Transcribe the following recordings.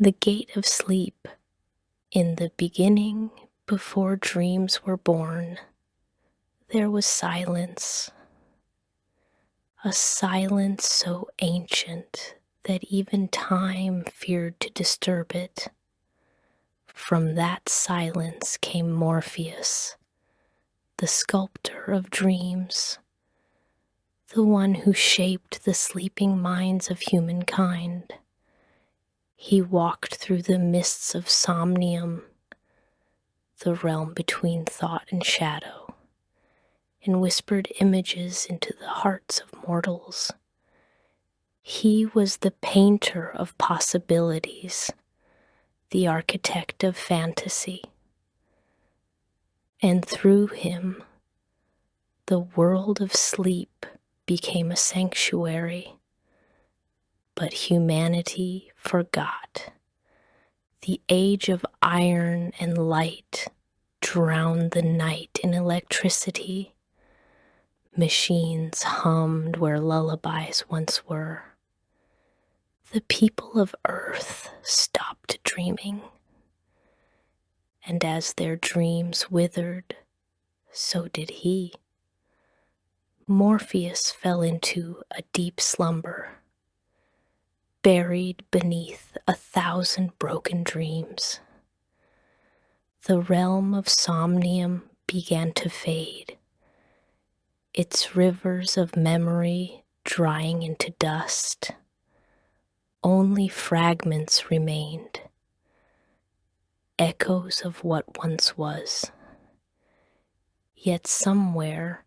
The gate of sleep. In the beginning, before dreams were born, there was silence. A silence so ancient that even time feared to disturb it. From that silence came Morpheus, the sculptor of dreams, the one who shaped the sleeping minds of humankind. He walked through the mists of somnium, the realm between thought and shadow, and whispered images into the hearts of mortals. He was the painter of possibilities, the architect of fantasy. And through him, the world of sleep became a sanctuary. But humanity forgot. The age of iron and light drowned the night in electricity. Machines hummed where lullabies once were. The people of Earth stopped dreaming. And as their dreams withered, so did he. Morpheus fell into a deep slumber, buried beneath 1,000 broken dreams. The realm of somnium began to fade, its rivers of memory drying into dust. Only fragments remained, echoes of what once was. Yet somewhere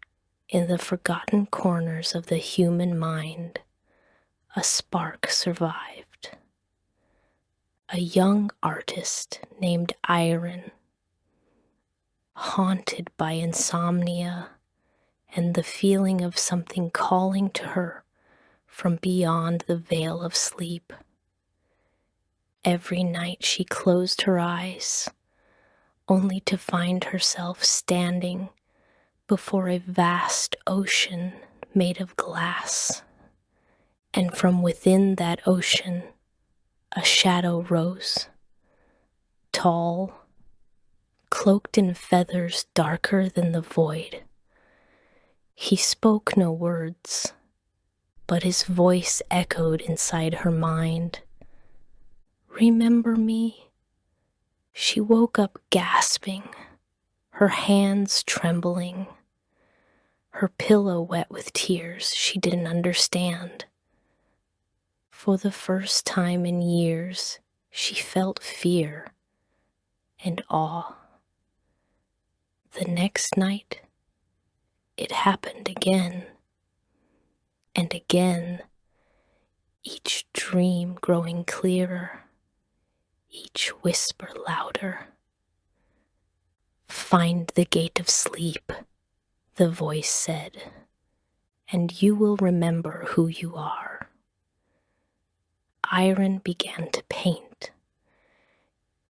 in the forgotten corners of the human mind, a spark survived. A young artist named Iron, haunted by insomnia and the feeling of something calling to her from beyond the veil of sleep. Every night she closed her eyes, only to find herself standing before a vast ocean made of glass. And from within that ocean, a shadow rose, tall, cloaked in feathers darker than the void. He spoke no words, but his voice echoed inside her mind. Remember me? She woke up gasping, her hands trembling, her pillow wet with tears she didn't understand. For the first time in years, she felt fear and awe. The next night, it happened again and again, each dream growing clearer, each whisper louder. Find the gate of sleep, the voice said, and you will remember who you are. Iron began to paint,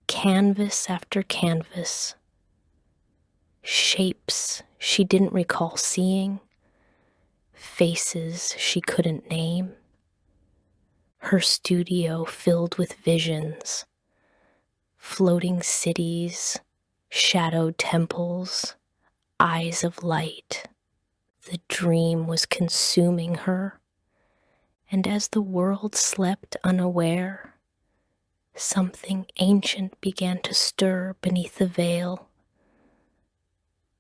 canvas after canvas, shapes she didn't recall seeing, faces she couldn't name. Her studio filled with visions, floating cities, shadowed temples, eyes of light. The dream was consuming her, and as the world slept unaware, something ancient began to stir beneath the veil.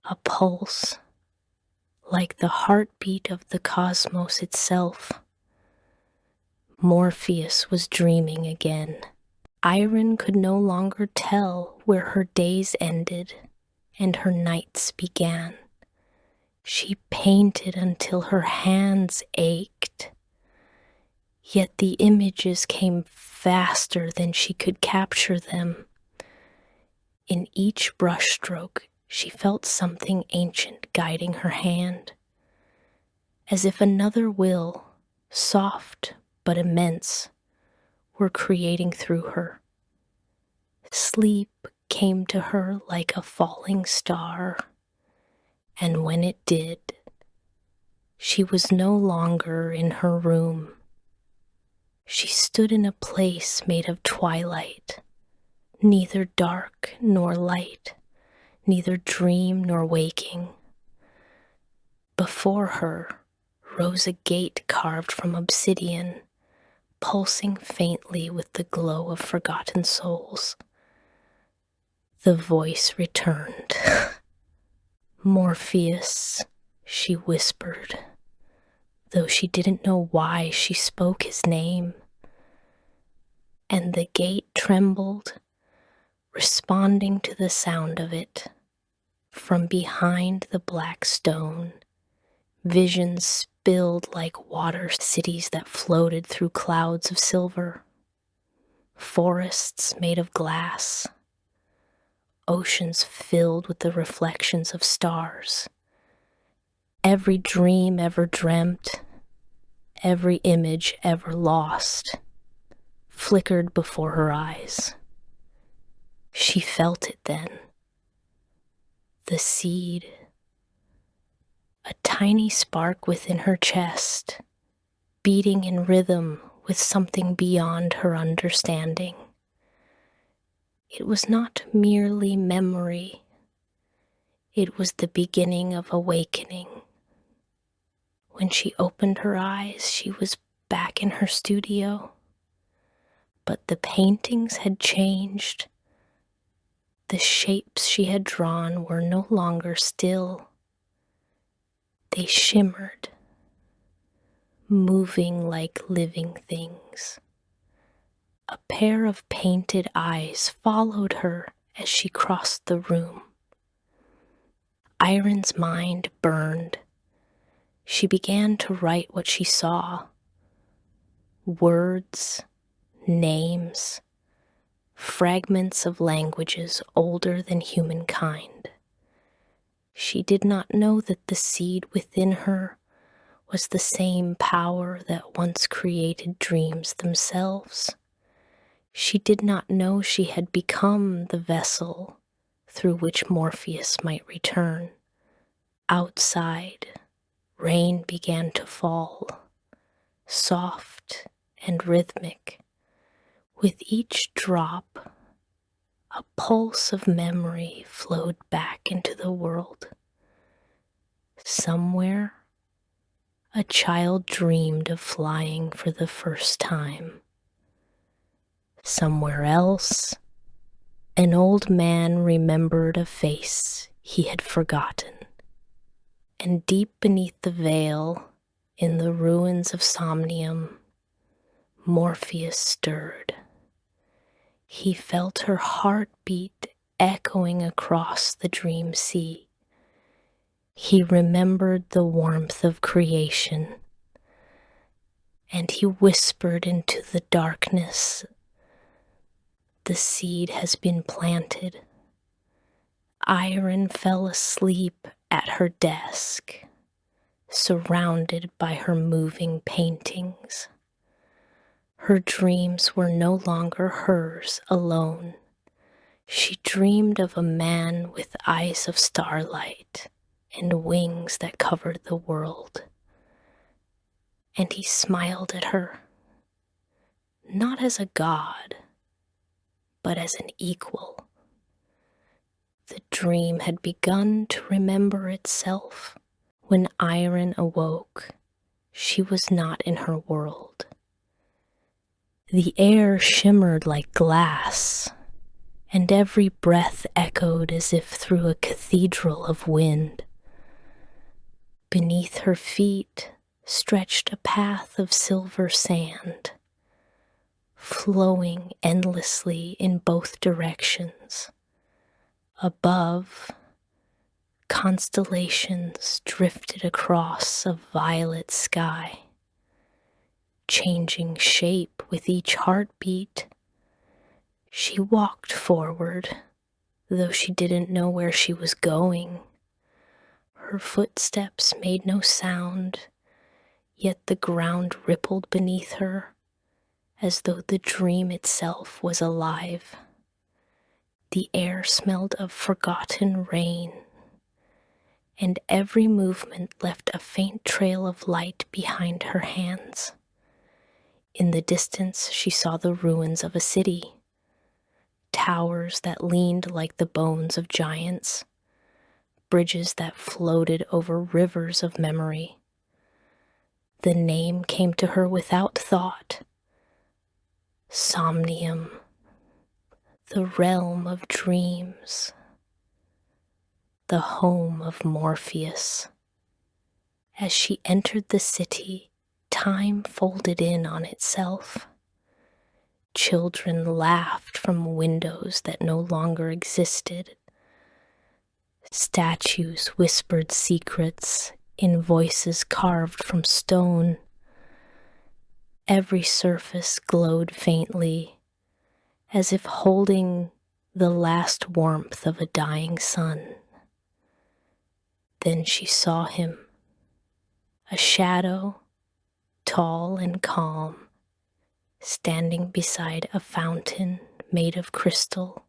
A pulse, like the heartbeat of the cosmos itself. Morpheus was dreaming again. Iron could no longer tell where her days ended and her nights began. She painted until her hands ached. Yet the images came faster than she could capture them. In each brushstroke, she felt something ancient guiding her hand, as if another will, soft but immense, were creating through her. Sleep came to her like a falling star, and when it did, she was no longer in her room. She stood in a place made of twilight, neither dark nor light, neither dream nor waking. Before her rose a gate carved from obsidian, pulsing faintly with the glow of forgotten souls. The voice returned. Morpheus, she whispered, though she didn't know why she spoke his name. And the gate trembled, responding to the sound of it. From behind the black stone, visions spilled like water, cities that floated through clouds of silver, forests made of glass, oceans filled with the reflections of stars. Every dream ever dreamt, every image ever lost, flickered before her eyes. She felt it then. The seed, a tiny spark within her chest, beating in rhythm with something beyond her understanding. It was not merely memory. It was the beginning of awakening. When she opened her eyes, she was back in her studio. But the paintings had changed. The shapes she had drawn were no longer still. They shimmered, moving like living things. A pair of painted eyes followed her as she crossed the room. Iron's mind burned. She began to write what she saw. Words, names, fragments of languages older than humankind. She did not know that the seed within her was the same power that once created dreams themselves. She did not know she had become the vessel through which Morpheus might return. Outside, rain began to fall, soft and rhythmic. With each drop, a pulse of memory flowed back into the world. Somewhere, a child dreamed of flying for the first time. Somewhere else, an old man remembered a face he had forgotten. And deep beneath the veil, in the ruins of Somnium, Morpheus stirred. He felt her heartbeat echoing across the dream sea. He remembered the warmth of creation, and he whispered into the darkness, "The seed has been planted." Iron fell asleep at her desk, surrounded by her moving paintings. Her dreams were no longer hers alone. She dreamed of a man with eyes of starlight and wings that covered the world. And he smiled at her, not as a god, but as an equal. The dream had begun to remember itself. When Iron awoke, she was not in her world. The air shimmered like glass, and every breath echoed as if through a cathedral of wind. Beneath her feet stretched a path of silver sand, flowing endlessly in both directions. Above, constellations drifted across a violet sky, changing shape with each heartbeat. She walked forward, though she didn't know where she was going. Her footsteps made no sound, yet the ground rippled beneath her, as though the dream itself was alive. The air smelled of forgotten rain, and every movement left a faint trail of light behind her hands. In the distance, she saw the ruins of a city, towers that leaned like the bones of giants, bridges that floated over rivers of memory. The name came to her without thought. Somnium, the realm of dreams, the home of Morpheus. As she entered the city, time folded in on itself. Children laughed from windows that no longer existed. Statues whispered secrets in voices carved from stone. Every surface glowed faintly, as if holding the last warmth of a dying sun. Then she saw him, a shadow, tall and calm, standing beside a fountain made of crystal.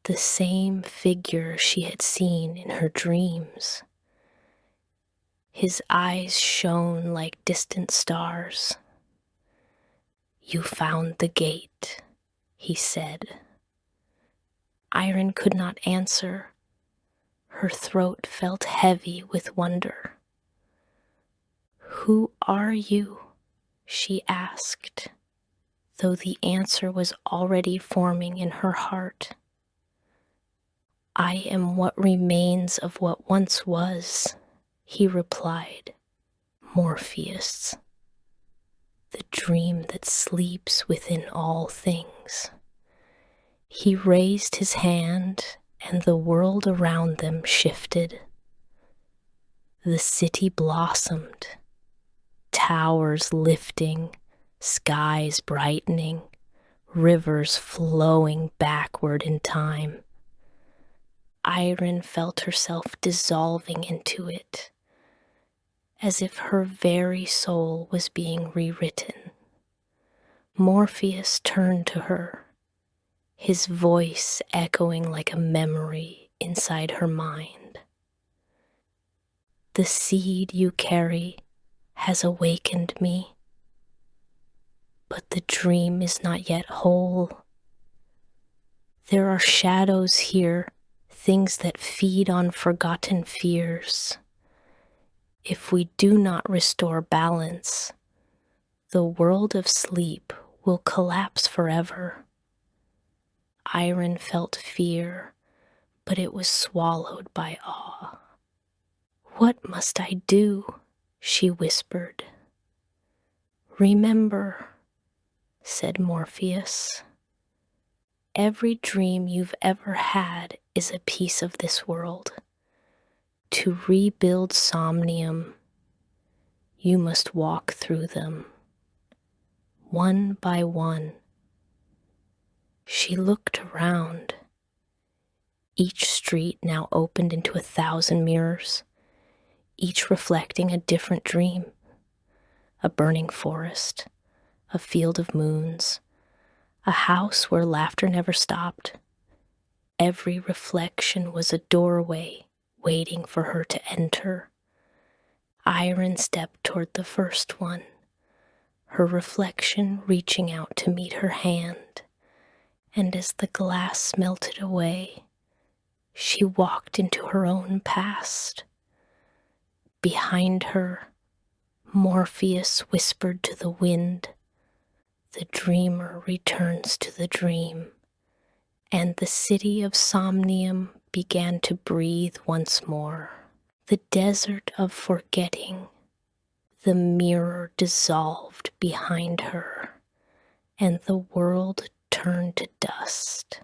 The same figure she had seen in her dreams. His eyes shone like distant stars. "You found the gate," he said. Iron could not answer. Her throat felt heavy with wonder. "Who are you?" she asked, though the answer was already forming in her heart. "I am what remains of what once was," he replied. "Morpheus, the dream that sleeps within all things." He raised his hand, and the world around them shifted. The city blossomed, towers lifting, skies brightening, rivers flowing backward in time. Irene felt herself dissolving into it, as if her very soul was being rewritten. Morpheus turned to her, his voice echoing like a memory inside her mind. "The seed you carry has awakened me, but the dream is not yet whole. There are shadows here, things that feed on forgotten fears. If we do not restore balance, the world of sleep will collapse forever." Iron felt fear, but it was swallowed by awe. "What must I do?" she whispered. "Remember," said Morpheus. "Every dream you've ever had is a piece of this world. To rebuild Somnium, you must walk through them, one by one." She looked around. Each street now opened into 1,000 mirrors, each reflecting a different dream. A burning forest, a field of moons, a house where laughter never stopped. Every reflection was a doorway waiting for her to enter. Iron stepped toward the first one, her reflection reaching out to meet her hand, and as the glass melted away, she walked into her own past. Behind her, Morpheus whispered to the wind, "The dreamer returns to the dream," and the city of Somnium began to breathe once more. The desert of forgetting, the mirror dissolved behind her, and the world turned to dust.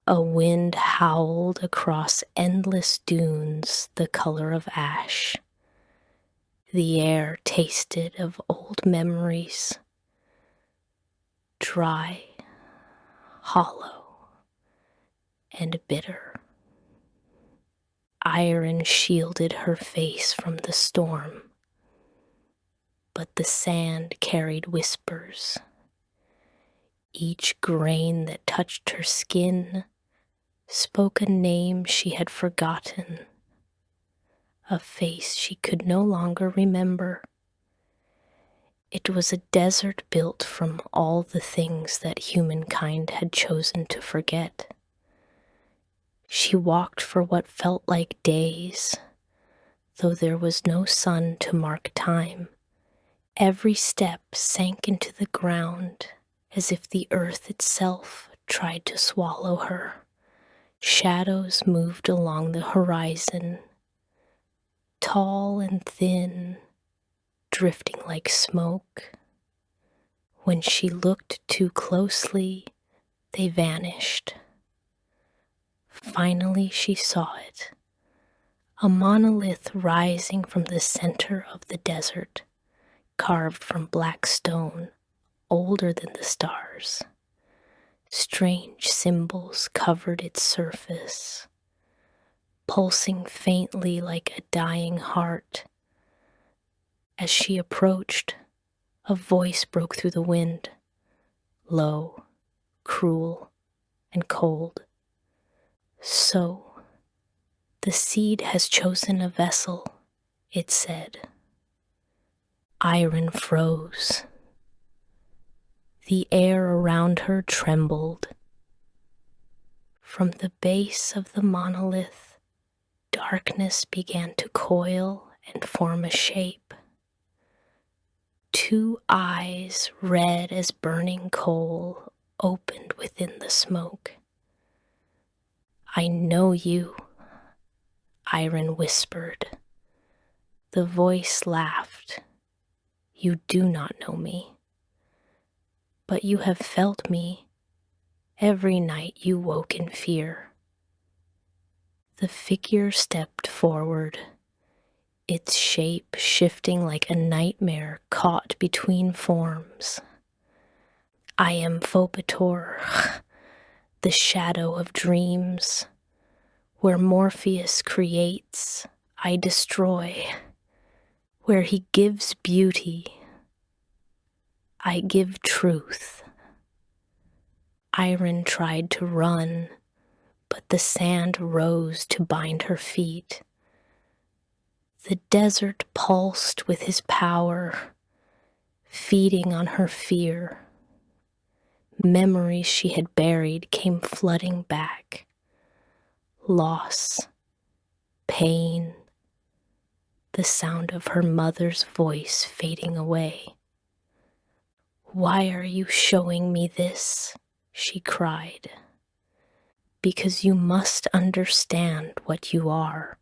A wind howled across endless dunes the color of ash. The air tasted of old memories, dry, hollow, and bitter. Iron shielded her face from the storm, but the sand carried whispers. Each grain that touched her skin spoke a name she had forgotten, a face she could no longer remember. It was a desert built from all the things that humankind had chosen to forget. She walked for what felt like days, though there was no sun to mark time. Every step sank into the ground as if the earth itself tried to swallow her. Shadows moved along the horizon, tall and thin, drifting like smoke. When she looked too closely, they vanished. Finally, she saw it, a monolith rising from the center of the desert, carved from black stone, older than the stars. Strange symbols covered its surface, pulsing faintly like a dying heart. As she approached, a voice broke through the wind, low, cruel, and cold. So, the seed has chosen a vessel, it said. Iron froze. The air around her trembled. From the base of the monolith, darkness began to coil and form a shape. Two eyes, red as burning coal, opened within the smoke. I know you, Iron whispered. The voice laughed. You do not know me, but you have felt me every night you woke in fear. The figure stepped forward, its shape shifting like a nightmare caught between forms. I am Phobator, the shadow of dreams. Where Morpheus creates, I destroy. Where he gives beauty, I give truth. Iron tried to run, but the sand rose to bind her feet. The desert pulsed with his power, feeding on her fear. Memories she had buried came flooding back. Loss, pain, the sound of her mother's voice fading away. Why are you showing me this? She cried. Because you must understand what you are,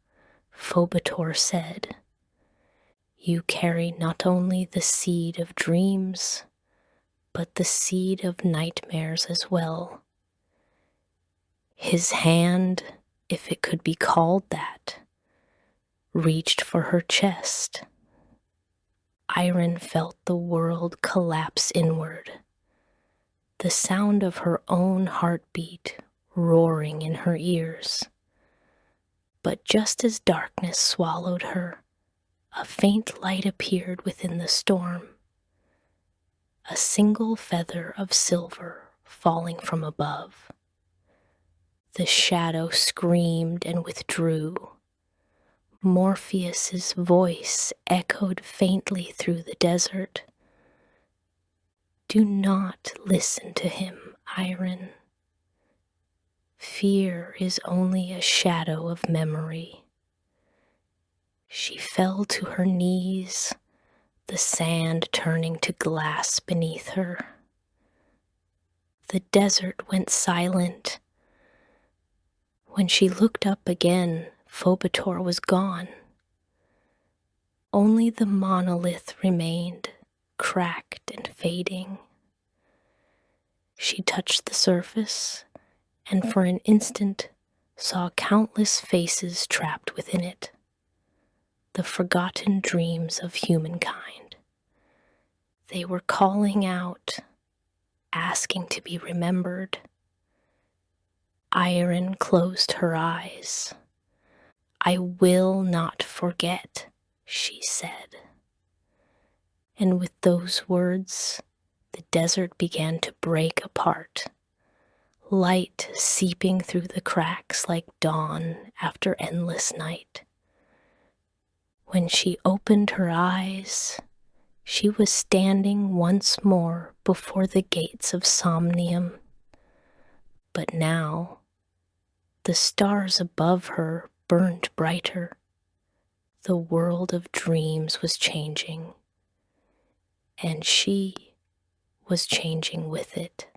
Phobator said. You carry not only the seed of dreams, but the seed of nightmares as well. His hand, if it could be called that, reached for her chest. Iron felt the world collapse inward, the sound of her own heartbeat roaring in her ears. But just as darkness swallowed her, a faint light appeared within the storm. A single feather of silver falling from above. The shadow screamed and withdrew. Morpheus's voice echoed faintly through the desert. Do not listen to him, Iron. Fear is only a shadow of memory. She fell to her knees, the sand turning to glass beneath her. The desert went silent. When she looked up again, Phobator was gone. Only the monolith remained, cracked and fading. She touched the surface, and for an instant saw countless faces trapped within it, the forgotten dreams of humankind. They were calling out, asking to be remembered. Iron closed her eyes. I will not forget, she said. And with those words, the desert began to break apart, light seeping through the cracks like dawn after endless night. When she opened her eyes, She was standing once more before the gates of Somnium, but now the stars above her burned brighter. The world of dreams was changing, and she was changing with it.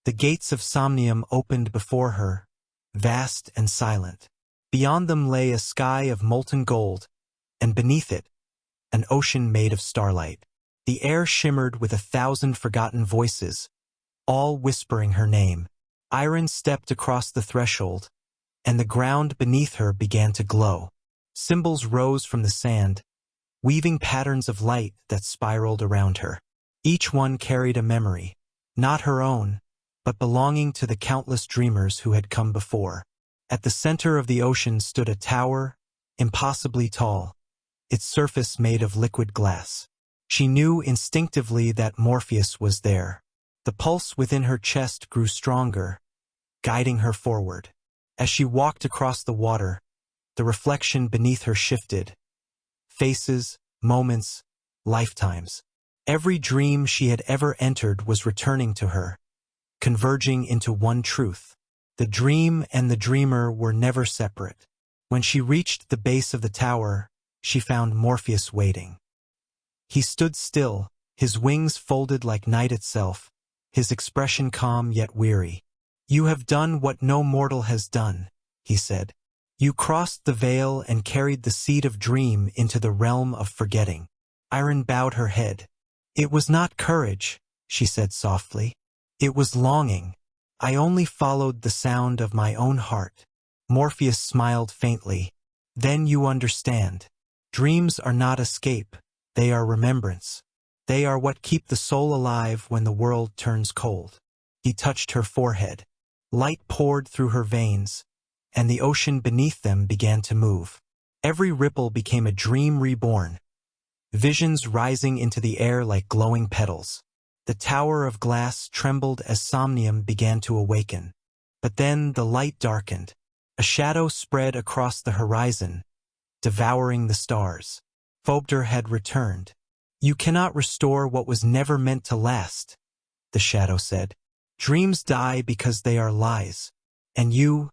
The gates of Somnium opened before her, vast and silent. Beyond them lay a sky of molten gold, and beneath it, an ocean made of starlight. The air shimmered with 1,000 forgotten voices, all whispering her name. Iron stepped across the threshold, and the ground beneath her began to glow. Symbols rose from the sand, weaving patterns of light that spiraled around her. Each one carried a memory, not her own, but belonging to the countless dreamers who had come before. At the center of the ocean stood a tower, impossibly tall, its surface made of liquid glass. She knew instinctively that Morpheus was there. The pulse within her chest grew stronger, guiding her forward. As she walked across the water, the reflection beneath her shifted. Faces, moments, lifetimes. Every dream she had ever entered was returning to her, converging into one truth. The dream and the dreamer were never separate. When she reached the base of the tower, she found Morpheus waiting. He stood still, his wings folded like night itself, his expression calm yet weary. "You have done what no mortal has done," he said. "You crossed the veil and carried the seed of dream into the realm of forgetting." Iron bowed her head. "It was not courage," she said softly. "It was longing. I only followed the sound of my own heart." Morpheus smiled faintly. "Then you understand. Dreams are not escape. They are remembrance. They are what keep the soul alive when the world turns cold." He touched her forehead. Light poured through her veins, and the ocean beneath them began to move. Every ripple became a dream reborn, visions rising into the air like glowing petals. The tower of glass trembled as Somnium began to awaken. But then the light darkened. A shadow spread across the horizon, devouring the stars. Phobder had returned. "You cannot restore what was never meant to last," the shadow said. "Dreams die because they are lies, and you,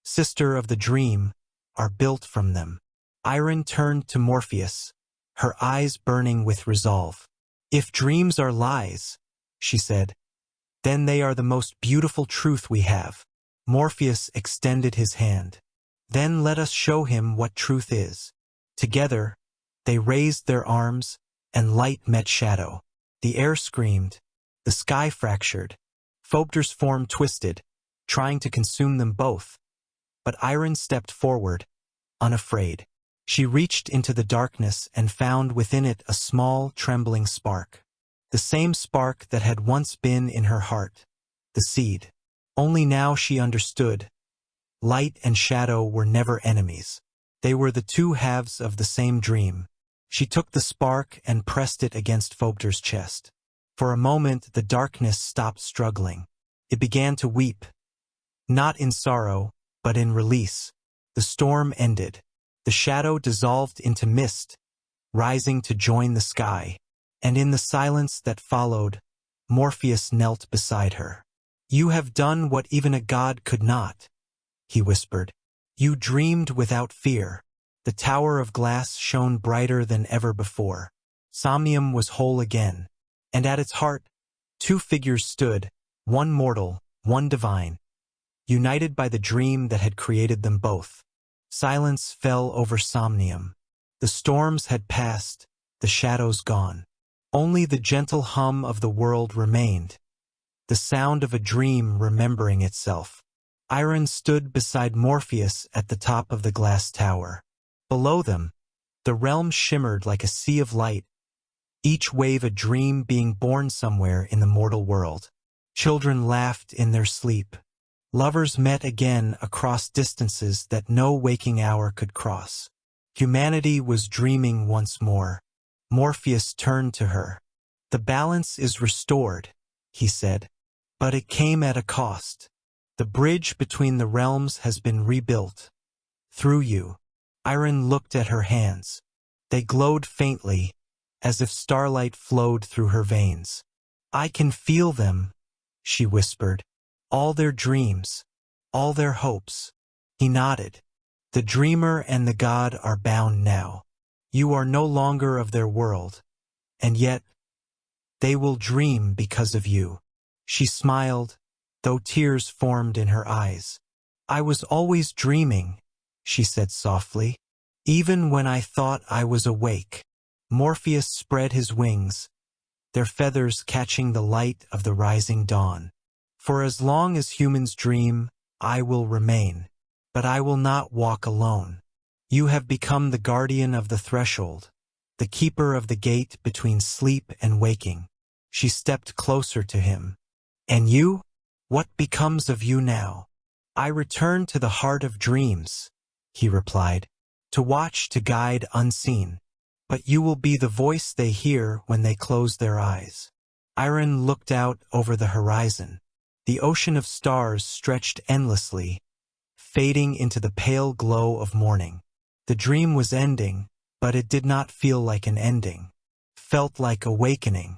sister of the dream, are built from them." Iron turned to Morpheus, her eyes burning with resolve. "If dreams are lies," she said, "then they are the most beautiful truth we have." Morpheus extended his hand. "Then let us show him what truth is." Together, they raised their arms, and light met shadow. The air screamed, the sky fractured. Phobder's form twisted, trying to consume them both. But Iron stepped forward, unafraid. She reached into the darkness and found within it a small, trembling spark. The same spark that had once been in her heart, the seed. Only now she understood. Light and shadow were never enemies. They were the two halves of the same dream. She took the spark and pressed it against Phobder's chest. For a moment the darkness stopped struggling. It began to weep. Not in sorrow, but in release. The storm ended. The shadow dissolved into mist, rising to join the sky. And in the silence that followed, Morpheus knelt beside her. "You have done what even a god could not," he whispered. "You dreamed without fear." The tower of glass shone brighter than ever before. Somnium was whole again, and at its heart, two figures stood, one mortal, one divine, united by the dream that had created them both. Silence fell over Somnium. The storms had passed, the shadows gone. Only the gentle hum of the world remained, the sound of a dream remembering itself. Iron stood beside Morpheus at the top of the glass tower. Below them, the realm shimmered like a sea of light, each wave a dream being born somewhere in the mortal world. Children laughed in their sleep. Lovers met again across distances that no waking hour could cross. Humanity was dreaming once more. Morpheus turned to her. "The balance is restored," he said, "but it came at a cost. The bridge between the realms has been rebuilt. Through you." Iron looked at her hands. They glowed faintly, as if starlight flowed through her veins. "I can feel them," she whispered. "All their dreams, all their hopes." He nodded. "The dreamer and the god are bound now. You are no longer of their world, and yet they will dream because of you." She smiled, though tears formed in her eyes. "I was always dreaming," she said softly, "even when I thought I was awake." Morpheus spread his wings, their feathers catching the light of the rising dawn. "For as long as humans dream, I will remain, but I will not walk alone. You have become the guardian of the threshold, the keeper of the gate between sleep and waking." She stepped closer to him. "And you? What becomes of you now?" "I return to the heart of dreams," he replied, "to watch, to guide unseen. But you will be the voice they hear when they close their eyes." Iron looked out over the horizon. The ocean of stars stretched endlessly, fading into the pale glow of morning. The dream was ending, but it did not feel like an ending. Felt like awakening.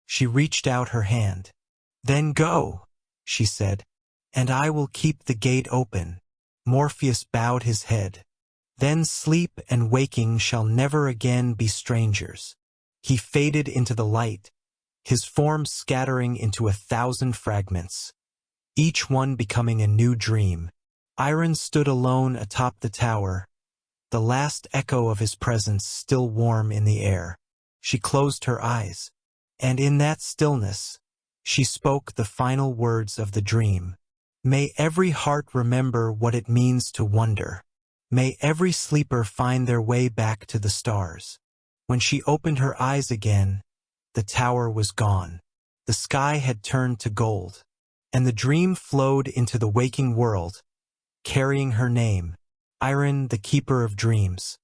She reached out her hand. "Then go," she said, "and I will keep the gate open." Morpheus bowed his head. "Then sleep and waking shall never again be strangers." He faded into the light, his form scattering into 1,000 fragments, each one becoming a new dream. Iron stood alone atop the tower, the last echo of his presence still warm in the air. She closed her eyes, and in that stillness, she spoke the final words of the dream. "May every heart remember what it means to wonder. May every sleeper find their way back to the stars." When she opened her eyes again, the tower was gone. The sky had turned to gold, and the dream flowed into the waking world, carrying her name, Iron, the keeper of dreams.